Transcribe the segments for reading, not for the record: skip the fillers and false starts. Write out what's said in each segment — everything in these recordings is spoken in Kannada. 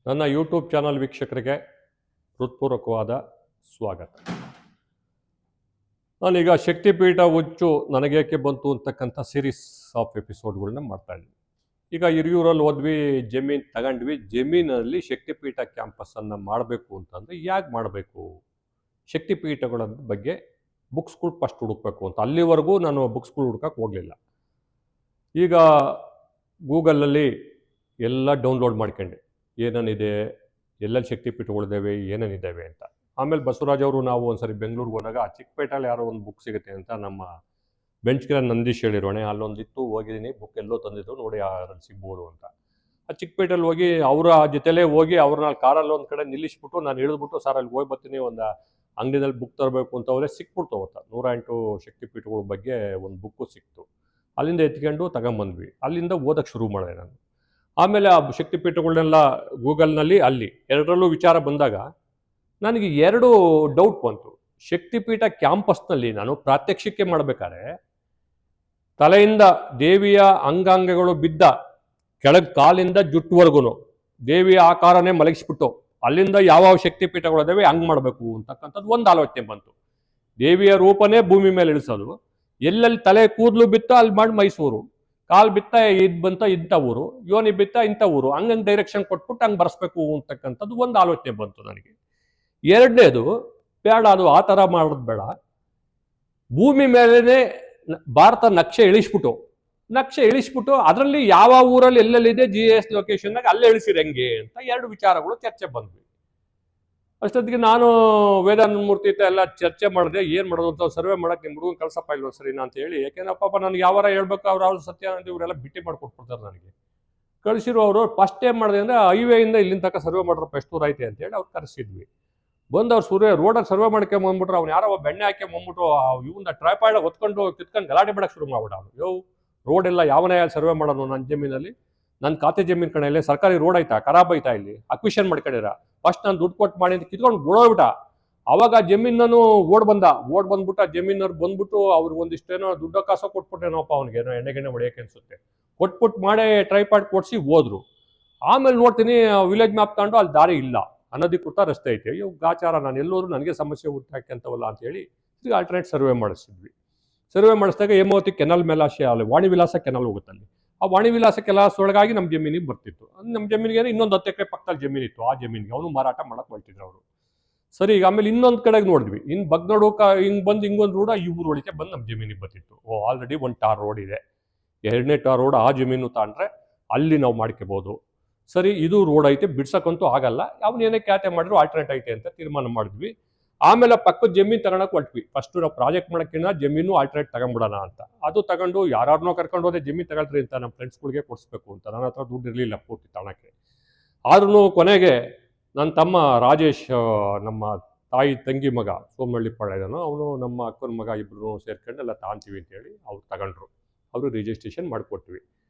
ನನ್ನ ಯೂಟ್ಯೂಬ್ ಚಾನಲ್ ವೀಕ್ಷಕರಿಗೆ ಹೃತ್ಪೂರ್ವಕವಾದ ಸ್ವಾಗತ. ನಾನೀಗ ಶಕ್ತಿಪೀಠ ಹುಚ್ಚು ನನಗೇಕೆ ಬಂತು ಅಂತಕ್ಕಂಥ ಸೀರೀಸ್ ಆಫ್ ಎಪಿಸೋಡ್ಗಳನ್ನ ಮಾಡ್ತಾ ಇದ್ದೀನಿ. ಈಗ ಹಿರಿಯೂರಲ್ಲಿ ಹೋದ್ವಿ, ಜಮೀನು ತಗೊಂಡ್ವಿ. ಜಮೀನಲ್ಲಿ ಶಕ್ತಿಪೀಠ ಕ್ಯಾಂಪಸ್ಸನ್ನು ಮಾಡಬೇಕು ಅಂತಂದರೆ ಯಾಕೆ ಮಾಡಬೇಕು, ಶಕ್ತಿಪೀಠಗಳ ಬಗ್ಗೆ ಬುಕ್ಸ್ಗಳು ಫಸ್ಟ್ ಹುಡುಕಬೇಕು ಅಂತ. ಅಲ್ಲಿವರೆಗೂ ನಾನು ಬುಕ್ಸ್ಗಳು ಹುಡ್ಕಕ್ಕೆ ಹೋಗಲಿಲ್ಲ. ಈಗ ಗೂಗಲಲ್ಲಿ ಎಲ್ಲ ಡೌನ್ಲೋಡ್ ಮಾಡ್ಕೊಂಡೆ, ಏನೇನಿದೆ, ಎಲ್ಲೆಲ್ಲಿ ಶಕ್ತಿಪೀಠಗಳಿದ್ದಾವೆ, ಏನೇನಿದ್ದಾವೆ ಅಂತ. ಆಮೇಲೆ ಬಸವರಾಜ್ ಅವರು ನಾವು ಒಂದ್ಸರಿ ಬೆಂಗಳೂರಿಗೆ ಹೋದಾಗ ಆ ಚಿಕ್ಕಪೇಟೆಯಲ್ಲಿ ಯಾರೋ ಒಂದು ಬುಕ್ ಸಿಗುತ್ತೆ ಅಂತ ನಮ್ಮ ಬೆಂಚ್ಗಿರ ನಂದೀಶ್ ಹೇಳಿರೋಣೆ, ಅಲ್ಲೊಂದಿತ್ತು, ಹೋಗಿದ್ದೀನಿ, ಬುಕ್ ಎಲ್ಲೋ ತಂದಿದ್ದು ನೋಡಿ ಅದ್ರಲ್ಲಿ ಸಿಗ್ಬೋದು ಅಂತ. ಆ ಚಿಕ್ಕಪೇಟೆಯಲ್ಲಿ ಹೋಗಿ ಅವರ ಜೊತೆಲೇ ಹೋಗಿ ಅವ್ರನ್ನ ಕಾರಲ್ಲಿ ಒಂದು ಕಡೆ ನಿಲ್ಲಿಸ್ಬಿಟ್ಟು ನಾನು ಇಳಿದ್ಬಿಟ್ಟು ಸರ್ ಅಲ್ಲಿ ಹೋಗಿ ಬರ್ತೀನಿ, ಒಂದು ಅಂಗಡಿನಲ್ಲಿ ಬುಕ್ ತರಬೇಕು ಅಂತ ಅವರೇ ಸಿಕ್ಬಿಡ್ತು. ಅವತ್ತು 108 ಶಕ್ತಿಪೀಠಗಳ ಬಗ್ಗೆ ಒಂದು ಬುಕ್ಕು ಸಿಕ್ತು. ಅಲ್ಲಿಂದ ಎತ್ಕೊಂಡು ತಗೊಂಬಂದ್ವಿ. ಅಲ್ಲಿಂದ ಓದಕ್ಕೆ ಶುರು ಮಾಡಿದೆ ನಾನು. ಆಮೇಲೆ ಆ ಶಕ್ತಿಪೀಠಗಳನ್ನೆಲ್ಲ ಗೂಗಲ್ನಲ್ಲಿ ಅಲ್ಲಿ ಎರಡರಲ್ಲೂ ವಿಚಾರ ಬಂದಾಗ ನನಗೆ ಎರಡು ಡೌಟ್ ಬಂತು. ಶಕ್ತಿಪೀಠ ಕ್ಯಾಂಪಸ್ನಲ್ಲಿ ನಾನು ಪ್ರಾತ್ಯಕ್ಷಿಕೆ ಮಾಡಬೇಕಾದ್ರೆ ತಲೆಯಿಂದ ದೇವಿಯ ಅಂಗಾಂಗಗಳು ಬಿದ್ದ ಕೆಳಗೆ ಕಾಲಿಂದ ಜುಟ್ಟುವರೆಗೂ ದೇವಿಯ ಆಕಾರನೇ ಮಲಗಿಸ್ಬಿಟ್ಟು ಅಲ್ಲಿಂದ ಯಾವ ಶಕ್ತಿಪೀಠಗಳಿದಾವೆ ಹಂಗೆ ಮಾಡಬೇಕು ಅಂತಕ್ಕಂಥದ್ದು ಒಂದು ಆಲೋಚನೆ ಬಂತು. ದೇವಿಯ ರೂಪನೇ ಭೂಮಿ ಮೇಲೆ ಇಳಿಸೋದು, ಎಲ್ಲೆಲ್ಲಿ ತಲೆ ಕೂದಲು ಬಿತ್ತ ಅಲ್ಲಿ ಮಾಡಿ ಮೈಸೂರು, ಕಾಲು ಬಿತ್ತ ಬಂತ ಇಂಥ ಊರು, ಯೋನಿ ಬಿತ್ತ ಇಂಥ ಊರು, ಹಂಗಂಗೆ ಡೈರೆಕ್ಷನ್ ಕೊಟ್ಬಿಟ್ಟು ಹಂಗೆ ಬರೆಸ್ಬೇಕು ಅಂತಕ್ಕಂಥದ್ದು ಒಂದು ಆಲೋಚನೆ ಬಂತು ನನಗೆ. ಎರಡನೇದು, ಬೇಡ, ಅದು ಆ ಥರ ಮಾಡೋದು ಬೇಡ, ಭೂಮಿ ಮೇಲೇ ಭಾರತ ನಕ್ಷೆ ಇಳಿಸ್ಬಿಟ್ಟು ಅದರಲ್ಲಿ ಯಾವ ಊರಲ್ಲಿ ಎಲ್ಲೆಲ್ಲಿದೆ GIS ಲೊಕೇಶನ್ನಾಗ ಅಲ್ಲೇ ಇಳಿಸಿರಿ ಹೆಂಗೆ ಅಂತ ಎರಡು ವಿಚಾರಗಳು ಚರ್ಚೆ ಬಂದ್ವಿ. ಅಷ್ಟೊತ್ತಿಗೆ ನಾನು ವೇದಾನಂದ ಮೂರ್ತಿ ಎಲ್ಲ ಚರ್ಚೆ ಮಾಡಿದೆ, ಏನು ಮಾಡೋದು ಅಂತ ಸರ್ವೆ ಮಾಡೋಕ್ಕೆ ನಿಮ್ಮ ಹುಡುಗನ ಕಳ್ಸಪ್ಪ ಇಲ್ವ ಸರಿನಾ ಅಂತ ಹೇಳಿ. ಯಾಕೆಂದ್ರೆ ಪಾಪ ನನಗೆ ಯಾವಾರ ಹೇಳ್ಬೇಕು, ಅವ್ರು ಸತ್ಯಾನಂದ ಇವರೆಲ್ಲ ಬಿಟ್ಟಿ ಮಾಡಿಕೊಟ್ಬಿಡ್ತಾರೆ ನನಗೆ. ಕಳಿಸಿರೋ ಅವರು ಫಸ್ಟ್ ಏನು ಮಾಡಿದೆ ಅಂದರೆ ಹೈವೇಯಿಂದ ಇಲ್ಲಿಂದ ತನಕ ಸರ್ವೆ ಮಾಡ್ರಪ್ಪ ಎಷ್ಟು ದೂರ ಐತೆ ಅಂತೇಳಿ ಅವ್ರು ಕರೆಸಿದ್ವಿ. ಬಂದು ಅವ್ರು ರೋಡಲ್ಲಿ ಸರ್ವೆ ಮಾಡ್ಕೊಂಬಂದ್ಬಿಟ್ರು. ಅವ್ನು ಯಾರೋ ಬೆಣ್ಣೆ ಹಾಕ್ಕೊಂಬಂದ್ಬಿಟ್ಟು ಇವನ್ನ ಟ್ರೈಪಾಯ್ಡ್ ಹೊತ್ಕೊಂಡು ಕಿತ್ಕೊಂಡು ಗಲಾಟೆ ಮಾಡೋಕ್ಕೆ ಶುರು ಮಾಡ್ಬಿಟ್ಟು ಅವನು ರೋಡೆಲ್ಲ ಯಾವನೇ ಸರ್ವೆ ಮಾಡೋನು, ನನ್ನ ಜಮೀನಲ್ಲಿ, ನನ್ನ ಖಾತೆ ಜಮೀನು ಕಡೆಯಲ್ಲಿ ಸರ್ಕಾರಿ ರೋಡ್ ಐತಾ, ಖರಾಬ್ ಐತಾ, ಇಲ್ಲಿ ಅಕ್ವಿಷನ್ ಮಾಡ್ಕೊಂಡಿರ, ಫಸ್ಟ್ ನಾನು ದುಡ್ಡು ಕೊಟ್ಟು ಮಾಡಿ ಅಂತ ಕಿತ್ಕೊಂಡು ಬಿಡೋಗ್ಬಿಟ್ಟ. ಅವಾಗ ಜಮೀನನ್ನು ಬಂದ್ಬಿಟ್ಟು ಆ ಜಮೀನವ್ರು ಬಂದ್ಬಿಟ್ಟು ಅವ್ರಿಗೆ ಒಂದಿಷ್ಟೇನೋ ದುಡ್ಡು ಕಾಸೋ ಕೊಟ್ಬಿಟ್ಟೇನೋಪ್ಪ, ಅವ್ನಿಗೆ ಏನೋ ಎಣ್ಣೆಗೆಣ್ಣೆ ಹೊಡೆಯೋಕೆ ಅನ್ಸುತ್ತೆ, ಕೊಟ್ಬಿಟ್ಟು ಮಾಡೇ ಟ್ರೈಪಾಡ್ ಕೊಡಿಸಿ ಹೋದ್ರು. ಆಮೇಲೆ ನೋಡ್ತೀನಿ ವಿಲೇಜ್ ಮ್ಯಾಪ್ ತಗೊಂಡು ಅಲ್ಲಿ ದಾರಿ ಇಲ್ಲ, ಅನಧಿಕೃತ ರಸ್ತೆ ಐತೆ. ಅಯ್ಯೋ ಗಾಚಾರ, ನಾನು ಎಲ್ಲರೂ ನನಗೆ ಸಮಸ್ಯೆ ಹುಟ್ಟಾಕಂತವಲ್ಲ ಅಂತೇಳಿ ಈಗ ಆಲ್ಟರ್ನೇಟ್ ಸರ್ವೆ ಮಾಡಿಸಿದ್ವಿ. ಸರ್ವೆ ಮಾಡಿಸಿದಾಗ ಹೇಮಾವತಿ ಕೆನಲ್ ಮೇಲಾಶೆ ಅಲ್ಲಿ ವಾಣಿವಿಲಾಸ ಕೆನಲ್ ಹೋಗುತ್ತಲ್ಲಿ. ಆ ವಾಣಿವಿಲಾಸ ಕೆಲಸ ಒಳಗಾಗಿ ನಮ್ಮ ಜಮೀನಿಗೆ ಬರ್ತಿತ್ತು. ನಮ್ಮ ಜಮೀನಿಗೆ ಇನ್ನೊಂದು 10 ಎಕರೆ ಪಕ್ಕದಲ್ಲಿ ಜಮೀನಿತ್ತು. ಆ ಜಮೀನಿಗೆ ಅವನು ಮಾರಾಟ ಮಾಡಕ್ಕೆ ಹೊರಟಿದ್ರು ಅವರು. ಸರಿ, ಈಗ ಆಮೇಲೆ ಇನ್ನೊಂದು ಕಡೆಗೆ ನೋಡಿದ್ವಿ, ಇನ್ನು ಬಗ್ನಡು ಹಿಂಗೆ ಬಂದು ಹಿಂಗೊಂದು ರೋಡ್ ಈ ಊರು ಒಳಗೆ ಬಂದು ನಮ್ಮ ಜಮೀನಿಗೆ ಬರ್ತಿತ್ತು. ಆಲ್ರೆಡಿ ಒಂದು ಟಾರ್ ರೋಡ್ ಇದೆ, ಎರಡನೇ ಟಾರ್ ರೋಡ್ ಆ ಜಮೀನು ತಗೊಂಡ್ರೆ ಅಲ್ಲಿ ನಾವು ಮಾಡ್ಕೋಬೋದು. ಸರಿ, ಇದು ರೋಡ್ ಐತೆ, ಬಿಡ್ಸಕ್ಕಂತೂ ಆಗಲ್ಲ, ಅವನು ಏನೇ ಖ್ಯಾತೆ ಮಾಡಿದ್ರು ಆಲ್ಟರ್ನೇಟ್ ಐತೆ ಅಂತ ತೀರ್ಮಾನ ಮಾಡಿದ್ವಿ. ಆಮೇಲೆ ಪಕ್ಕದ ಜಮೀನು ತಗೊಳಕ್ಕೆ ಹೊಟ್ವಿ. ಫಸ್ಟ್ ನಾವು ಪ್ರಾಜೆಕ್ಟ್ ಮಾಡೋಕ್ಕಿಂತ ಜಮೀನು ಆಲ್ಟರ್ನೇಟ್ ತಗೊಂಡ್ಬಿಡೋಣ ಅಂತ. ಅದು ತಗೊಂಡು ಯಾರನ್ನೋ ಕರ್ಕೊಂಡು ಹೋದೆ, ಜಮೀನು ತಗೊಳ್ರಿ ಅಂತ ನಮ್ಮ ಫ್ರೆಂಡ್ಸ್ಗಳಿಗೆ ಕೊಡಿಸ್ಬೇಕು ಅಂತ. ನನ್ನ ಹತ್ರ ದುಡ್ಡು ಇರಲಿಲ್ಲ ಪೂರ್ತಿ ತಗೊಳಕ್ಕೆ. ಆದ್ರೂ ಕೊನೆಗೆ ನನ್ನ ತಮ್ಮ ರಾಜೇಶ್, ನಮ್ಮ ತಾಯಿ ತಂಗಿ ಮಗ ಸೋಮನಹಳ್ಳಿ ಪಾಳ್ಯದನು, ಅವನು ನಮ್ಮ ಅಕ್ಕನ ಮಗ, ಇಬ್ಬರು ಸೇರ್ಕೊಂಡು ಎಲ್ಲ ತಗೊಂತೀವಿ ಅಂತೇಳಿ ಅವ್ರು ತಗೊಂಡ್ರು. ಅವರು ರಿಜಿಸ್ಟ್ರೇಷನ್ ಮಾಡಿಕೊಟ್ವಿ.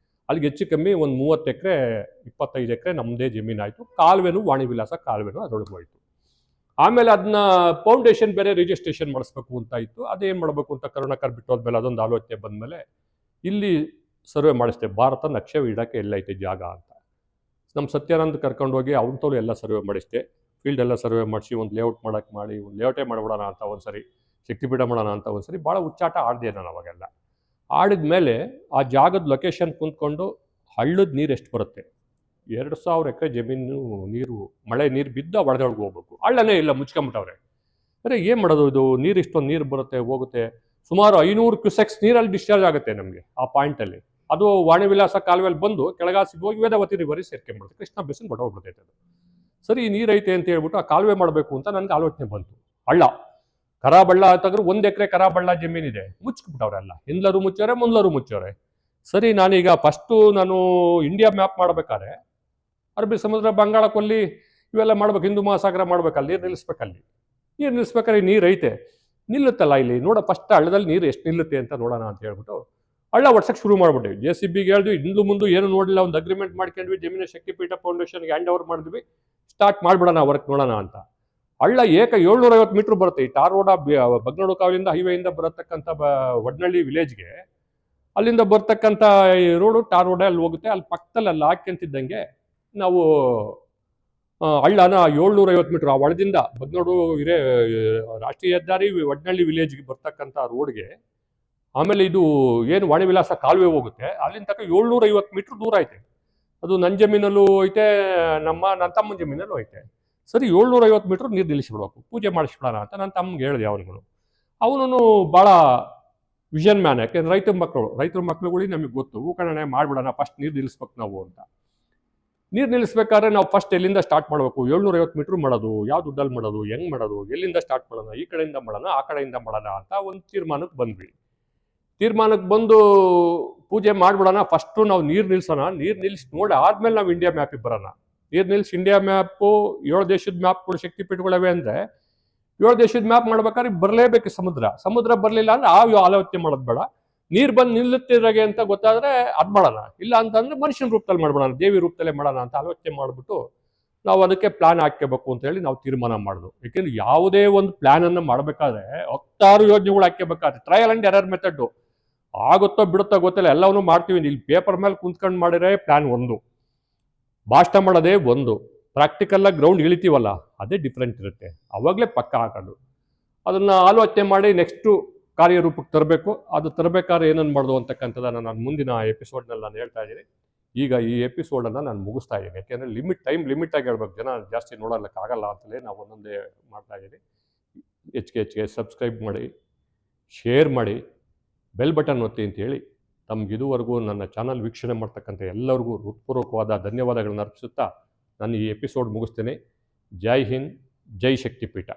ಅಲ್ಲಿಗೆ ಹೆಚ್ಚು ಕಮ್ಮಿ ಒಂದು 30 ಎಕರೆ 25 ಎಕರೆ ನಮ್ಮದೇ ಜಮೀನಾಯಿತು. ಕಾಲುವೆನು ವಾಣಿವಿಲಾಸ ಕಾಲುವೆನು ಅದರೊಳಗೆ ಹೋಯಿತು. ಆಮೇಲೆ ಅದನ್ನ ಫೌಂಡೇಶನ್ ಬೇರೆ ರಿಜಿಸ್ಟ್ರೇಷನ್ ಮಾಡಿಸ್ಬೇಕು ಅಂತ ಇತ್ತು. ಅದೇನು ಮಾಡಬೇಕು ಅಂತ ಕರುಣಾಕರ್ ಬಿಟ್ಟೋದ್ಮೇಲೆ ಅದೊಂದು ಆಲೋಚನೆ ಬಂದಮೇಲೆ ಇಲ್ಲಿ ಸರ್ವೆ ಮಾಡಿಸ್ದೆ, ಭಾರತ ನಕ್ಷೆ ಇಡೋಕ್ಕೆ ಎಲ್ಲೈತೆ ಜಾಗ ಅಂತ. ನಮ್ಮ ಸತ್ಯಾನಂದ್ ಕರ್ಕೊಂಡೋಗಿ ಅವನ ಎಲ್ಲ ಸರ್ವೆ ಮಾಡಿಸ್ದೆ. ಫೀಲ್ಡ್ ಎಲ್ಲ ಸರ್ವೆ ಮಾಡಿಸಿ ಒಂದು ಲೇಔಟ್ ಮಾಡಿ ಒಂದು ಲೇಔಟೇ ಮಾಡಿಬಿಡೋಣ ಅಂತ ಒಂದ್ಸರಿ, ಶಕ್ತಿಪೀಠ ಮಾಡೋಣ ಅಂತ ಒಂದ್ಸರಿ ಭಾಳ ಹುಚ್ಚಾಟ ಆಡಿದೆ ನಾನು ಅವಾಗೆಲ್ಲ. ಆಡಿದ ಮೇಲೆ ಆ ಜಾಗದ ಲೊಕೇಶನ್ ಕುಂತ್ಕೊಂಡು ಹಳ್ಳದ ನೀರು ಎಷ್ಟು ಬರುತ್ತೆ, 2000 ಎಕರೆ ಜಮೀನು ನೀರು, ಮಳೆ ನೀರು ಬಿದ್ದು ಒಳದೊಳಗೆ ಹೋಗ್ಬೇಕು. ಹಳ್ಳನೇ ಇಲ್ಲ, ಮುಚ್ಕೊಂಬಿಟ್ಟವ್ರೆ. ಅರೆ ಏನು ಮಾಡೋದು, ಇದು ನೀರು ಇಷ್ಟೊಂದು ನೀರು ಬರುತ್ತೆ ಹೋಗುತ್ತೆ, ಸುಮಾರು 500 ಕ್ಯೂಸೆಕ್ಸ್ ನೀರಲ್ಲಿ ಡಿಸ್ಚಾರ್ಜ್ ಆಗುತ್ತೆ ನಮಗೆ ಆ ಪಾಯಿಂಟಲ್ಲಿ. ಅದು ವಾಣಿವಿಲಾಸ ಕಾಲುವೆಯಲ್ಲಿ ಬಂದು ಕೆಳಗಾಸಿಗೆ ಹೋಗಿ ವೇದಾವತಿ ರಿವರಿಗೆ ಸೇರ್ಕೊಂಡ್ಬಿಡುತ್ತೆ, ಕೃಷ್ಣ ಬೇಸಿನ್ ಹೊಟ್ಟೋಗ್ಬಿಡ್ತೈತೆ ಅದು. ಸರಿ, ನೀರೈತೆ ಅಂತ ಹೇಳ್ಬಿಟ್ಟು ಆ ಕಾಲುವೆ ಮಾಡಬೇಕು ಅಂತ ನನಗೆ ಆಲೋಚನೆ ಬಂತು. ಹಳ್ಳ ಕರಾಬಳ್ಳ ಅಂತಂದ್ರೆ 1 ಎಕರೆ ಕರಾಬಳ್ಳ ಜಮೀನಿದೆ, ಮುಚ್ಚಿಬಿಟ್ಟವ್ರೆಲ್ಲ, ಹಿಂದ್ಲರು ಮುಚ್ಚೋರೆ ಮುಂದ್ಲರು ಮುಚ್ಚೋರೆ. ಸರಿ, ನಾನೀಗ ಫಸ್ಟು ನಾನು ಇಂಡಿಯಾ ಮ್ಯಾಪ್ ಮಾಡಬೇಕಾದ್ರೆ ಅರಬ್ಬಿ ಸಮುದ್ರ, ಬಂಗಾಳ ಕೊಲ್ಲಿ ಇವೆಲ್ಲ ಮಾಡ್ಬೇಕು, ಹಿಂದೂ ಮಹಾಸಾಗರ ಮಾಡ್ಬೇಕಲ್ಲ, ನೀರು ನಿಲ್ಲಿಸ್ಬೇಕಲ್ಲಿ. ನೀರು ನಿಲ್ಲಿಸ್ಬೇಕಾದ್ರೆ ನೀರು ಐತೆ, ನಿಲ್ಲುತ್ತಲ್ಲ ಇಲ್ಲಿ ನೋಡ, ಫಸ್ಟ್ ಹಳ್ಳದಲ್ಲಿ ನೀರು ಎಷ್ಟು ನಿಲ್ಲುತ್ತೆ ಅಂತ ನೋಡೋಣ ಅಂತ ಹೇಳ್ಬಿಟ್ಟು ಹಳ್ಳ ಒಡ್ಸಕ್ಕೆ ಶುರು ಮಾಡ್ಬಿಟ್ಟಿವಿ. JCBಗೆ ಹೇಳಿದ್ವಿ, ಹಿಂದೂ ಮುಂದೆ ಏನು ನೋಡಿಲ್ಲ, ಒಂದು ಅಗ್ರಿಮೆಂಟ್ ಮಾಡ್ಕೊಂಡ್ವಿ, ಜಮೀನ ಶಕ್ತಿಪೀಠ ಫೌಂಡೇಶನ್ಗೆ ಹ್ಯಾಂಡ್ ಓವರ್ ಮಾಡಿದ್ವಿ, ಸ್ಟಾರ್ಟ್ ಮಾಡಿಬಿಡೋಣ ವರ್ಕ್ ನೋಡೋಣ ಅಂತ. ಹಳ್ಳ 750 ಮೀಟ್ರ್ ಬರುತ್ತೆ. ಈ ಟಾರ್ ರೋಡ ಬಗ್ನೋಡು ಕಾವಲಿಂದ ಹೈವೇಯಿಂದ ಬರತಕ್ಕಂಥ ವಡ್ನಳ್ಳಿ ವಿಲೇಜ್ಗೆ, ಅಲ್ಲಿಂದ ಬರ್ತಕ್ಕಂಥ ಈ ರೋಡು ಟಾರ್ ರೋಡೇ ಅಲ್ಲಿ ಹೋಗುತ್ತೆ. ಅಲ್ಲಿ ಪಕ್ಕದಲ್ಲಿ ಅಲ್ಲಿ ಹಾಕ್ಯಂತಿದ್ದಂಗೆ ನಾವು ಹಳ್ಳನ 750 ಮೀಟ್ರ್ ಆ ಒಳದಿಂದ ಬಗ್ನೋಡು ರಾಷ್ಟ್ರೀಯ ಹೆದ್ದಾರಿ ವಡ್ನಳ್ಳಿ ವಿಲೇಜ್ಗೆ ಬರ್ತಕ್ಕಂಥ ರೋಡ್ಗೆ, ಆಮೇಲೆ ಇದು ಏನು ವಾಣಿವಿಲಾಸ ಕಾಲುವೆ ಹೋಗುತ್ತೆ ಅಲ್ಲಿಂದ ತನಕ 750 ಮೀಟ್ರ್ ದೂರ ಐತೆ. ಅದು ನನ್ನ ಜಮೀನಲ್ಲೂ ಐತೆ, ನನ್ನ ತಮ್ಮನ ಜಮೀನಲ್ಲೂ ಐತೆ. ಸರಿ 750 ಮೀಟ್ರ್ ನೀರು ನಿಲ್ಲಿಸ್ಬಿಡ್ಬೇಕು, ಪೂಜೆ ಮಾಡಿಸ್ಬಿಡೋಣ ಅಂತ ನನ್ನ ತಮ್ಮಗೆ ಹೇಳಿದೆ. ಅವನು ಭಾಳ ವಿಷನ್ ಮ್ಯಾನ್. ಯಾಕೆಂದ್ರೆ ರೈತರ ಮಕ್ಳುಗಳಿಗೆ ನಮಗೆ ಗೊತ್ತು, ಕಣನೆ ಮಾಡಿಬಿಡೋಣ, ಫಸ್ಟ್ ನೀರು ನಿಲ್ಲಿಸ್ಬೇಕು ನಾವು ಅಂತ. ನೀರು ನಿಲ್ಲಿಸ್ಬೇಕಾದ್ರೆ ನಾವು ಫಸ್ಟ್ ಎಲ್ಲಿಂದ ಸ್ಟಾರ್ಟ್ ಮಾಡಬೇಕು, 750 ಮೀಟ್ರ್ ಮಾಡೋದು, ಯಾವ ದುಡ್ಡಲ್ಲಿ ಮಾಡೋದು, ಹೆಂಗೆ ಮಾಡೋದು, ಎಲ್ಲಿಂದ ಸ್ಟಾರ್ಟ್ ಮಾಡೋಣ, ಈ ಕಡೆಯಿಂದ ಮಾಡೋಣ ಆ ಕಡೆಯಿಂದ ಮಾಡೋಣ ಅಂತ ಒಂದು ತೀರ್ಮಾನಕ್ಕೆ ಬಂದ್ವಿ. ತೀರ್ಮಾನಕ್ಕೆ ಬಂದು ಪೂಜೆ ಮಾಡಿಬಿಡೋಣ, ಫಸ್ಟು ನಾವು ನೀರು ನಿಲ್ಲಿಸೋಣ, ನೀರು ನಿಲ್ಲಿಸಿ ನೋಡಿ ಆದಮೇಲೆ ನಾವು ಇಂಡಿಯಾ ಮ್ಯಾಪಿಗೆ ಬರೋಣ. ನೀರು ನಿಲ್ಲಿಸಿ ಇಂಡಿಯಾ ಮ್ಯಾಪು 7 ದೇಶದ ಮ್ಯಾಪ್ಗಳು ಶಕ್ತಿಪೀಠಗಳವೆ ಅಂದರೆ 7 ದೇಶದ ಮ್ಯಾಪ್ ಮಾಡ್ಬೇಕಾದ್ರೆ ಬರಲೇಬೇಕು ಸಮುದ್ರ ಬರಲಿಲ್ಲ ಅಂದರೆ ಆಲೋಚನೆ ಮಾಡೋದು ಬೇಡ. ನೀರು ಬಂದು ನಿಲ್ಲುತ್ತಿರಾಗೆ ಅಂತ ಗೊತ್ತಾದರೆ ಅದು ಮಾಡೋಣ, ಇಲ್ಲ ಅಂತಂದರೆ ಮನುಷ್ಯನ ರೂಪದಲ್ಲಿ ಮಾಡ್ಬಿಡೋಣ, ದೇವಿ ರೂಪದಲ್ಲೇ ಮಾಡೋಣ ಅಂತ ಆಲೋಚನೆ ಮಾಡಿಬಿಟ್ಟು ನಾವು ಅದಕ್ಕೆ ಪ್ಲಾನ್ ಹಾಕ್ಕೋಬೇಕು ಅಂತೇಳಿ ನಾವು ತೀರ್ಮಾನ ಮಾಡಿದ್ವು. ಏಕೆಂದರೆ ಯಾವುದೇ ಒಂದು ಪ್ಲ್ಯಾನನ್ನು ಮಾಡಬೇಕಾದ್ರೆ 10 ಯೋಜನೆಗಳು ಹಾಕ್ಕೋಬೇಕಾದ್ರೆ ಟ್ರಯಲ್ ಆ್ಯಂಡ್ ಎರರ್ ಮೆಥಡ್ಡು. ಆಗುತ್ತೋ ಬಿಡುತ್ತೋ ಗೊತ್ತಿಲ್ಲ, ಎಲ್ಲವನ್ನೂ ಮಾಡ್ತೀವಿ. ಇಲ್ಲಿ ಪೇಪರ್ ಮೇಲೆ ಕುಂತ್ಕೊಂಡು ಮಾಡಿದ್ರೆ ಪ್ಲ್ಯಾನ್ ಒಂದು, ಭಾಷಣ ಮಾಡೋದೇ ಒಂದು, ಪ್ರಾಕ್ಟಿಕಲ್ಲಾಗಿ ಗ್ರೌಂಡ್ ಇಳಿತೀವಲ್ಲ ಅದೇ ಡಿಫ್ರೆಂಟ್ ಇರುತ್ತೆ. ಅವಾಗಲೇ ಪಕ್ಕ ಹಾಕೋದು. ಅದನ್ನು ಆಲೋಚನೆ ಮಾಡಿ ನೆಕ್ಸ್ಟು ಕಾರ್ಯರೂಪಕ್ಕೆ ತರಬೇಕು. ಅದು ತರಬೇಕಾದ್ರೆ ಏನನ್ನು ಮಾಡೋದು ಅಂತಕ್ಕಂಥದ್ದನ್ನು ನಾನು ಮುಂದಿನ ಎಪಿಸೋಡ್ನಲ್ಲಿ ನಾನು ಹೇಳ್ತಾ ಇದ್ದೀನಿ. ಈಗ ಈ ಎಪಿಸೋಡನ್ನು ನಾನು ಮುಗಿಸ್ತಾ ಇದ್ದೀನಿ, ಯಾಕೆಂದರೆ ಟೈಮ್ ಲಿಮಿಟಾಗಿ ಹೇಳ್ಬೇಕು, ಜನ ಜಾಸ್ತಿ ನೋಡೋಕ್ಕಾಗಲ್ಲ ಅಂತಲೇ ನಾವು ಒಂದೊಂದೇ ಮಾಡ್ತಾ ಇದ್ದೀನಿ. ಹೆಚ್ಚಿಗೆ ಸಬ್ಸ್ಕ್ರೈಬ್ ಮಾಡಿ, ಶೇರ್ ಮಾಡಿ, ಬೆಲ್ ಬಟನ್ ಒತ್ತಿ ಅಂತೇಳಿ ತಮಗಿದುವರೆಗೂ ನನ್ನ ಚಾನಲ್ ವೀಕ್ಷಣೆ ಮಾಡ್ತಕ್ಕಂಥ ಎಲ್ಲರಿಗೂ ಹೃತ್ಪೂರ್ವಕವಾದ ಧನ್ಯವಾದಗಳನ್ನು ಅರ್ಪಿಸುತ್ತಾ ನಾನು ಈ ಎಪಿಸೋಡ್ ಮುಗಿಸ್ತೇನೆ. ಜೈ ಹಿಂದ್, ಜೈ ಶಕ್ತಿಪೀಠ.